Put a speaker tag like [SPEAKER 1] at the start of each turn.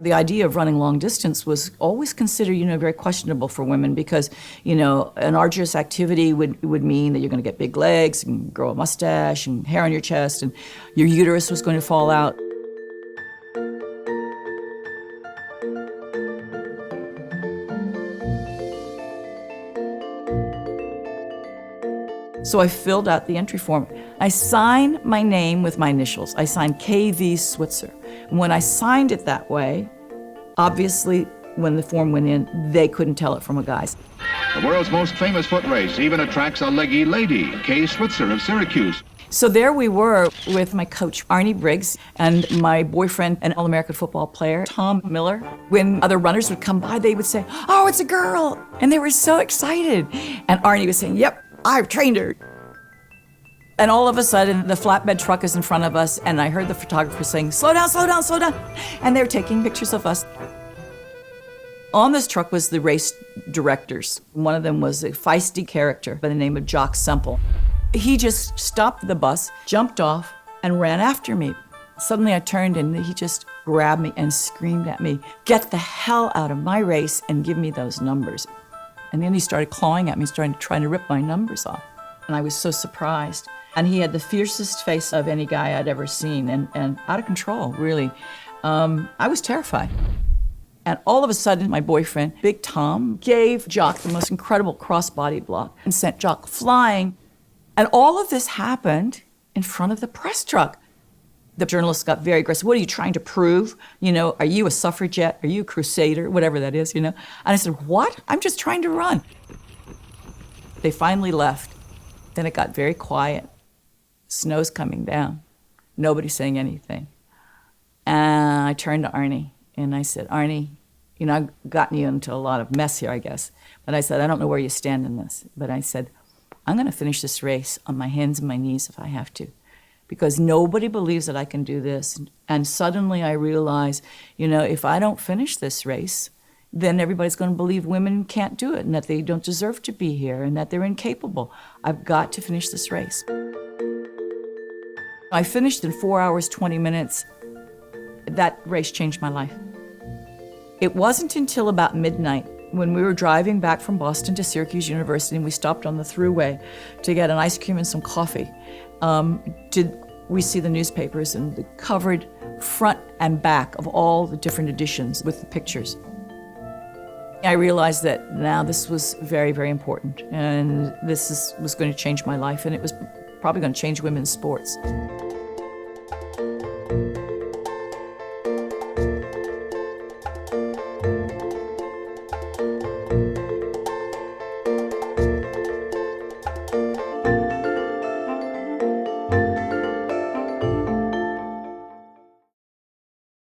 [SPEAKER 1] The idea of running long distance was always considered, very questionable for women because, an arduous activity would mean that you're going to get big legs and grow a mustache and hair on your chest and your uterus was going to fall out. So I filled out the entry form. I signed my name with my initials. I signed K.V. Switzer. And when I signed it that way, obviously, when the form went in, they couldn't tell it from a guy's.
[SPEAKER 2] The world's most famous foot race even attracts a leggy lady, Kay Switzer of Syracuse.
[SPEAKER 1] So there we were with my coach, Arnie Briggs, and my boyfriend, an All-American football player, Tom Miller. When other runners would come by, they would say, "Oh, it's a girl!" And they were so excited. And Arnie was saying, "Yep, I've trained her." And all of a sudden, the flatbed truck is in front of us, and I heard the photographer saying, "Slow down, slow down, slow down." And they were taking pictures of us. On this truck was the race directors. One of them was a feisty character by the name of Jock Semple. He just stopped the bus, jumped off, and ran after me. Suddenly I turned and he just grabbed me and screamed at me, "Get the hell out of my race and give me those numbers." And then he started clawing at me, trying to rip my numbers off. And I was so surprised. And he had the fiercest face of any guy I'd ever seen, and out of control, really. I was terrified. And all of a sudden, my boyfriend, Big Tom, gave Jock the most incredible cross-body block and sent Jock flying. And all of this happened in front of the press truck. The journalists got very aggressive. "What are you trying to prove? Are you a suffragette? Are you a crusader?" Whatever that is, And I said, "What? I'm just trying to run." They finally left. Then it got very quiet. Snow's coming down. Nobody's saying anything. And I turned to Arnie and I said, "Arnie, I've gotten you into a lot of mess here, I guess." But I said, "I don't know where you stand in this." But I said, "I'm going to finish this race on my hands and my knees if I have to, because nobody believes that I can do this." And suddenly I realized, if I don't finish this race, then everybody's going to believe women can't do it and that they don't deserve to be here and that they're incapable. I've got to finish this race. I finished in 4 hours, 20 minutes. That race changed my life. It wasn't until about midnight when we were driving back from Boston to Syracuse University and we stopped on the thruway to get an ice cream and some coffee, did we see the newspapers and the covered front and back of all the different editions with the pictures. I realized that now this was very, very important, and was going to change my life, and it was probably going to change women's sports.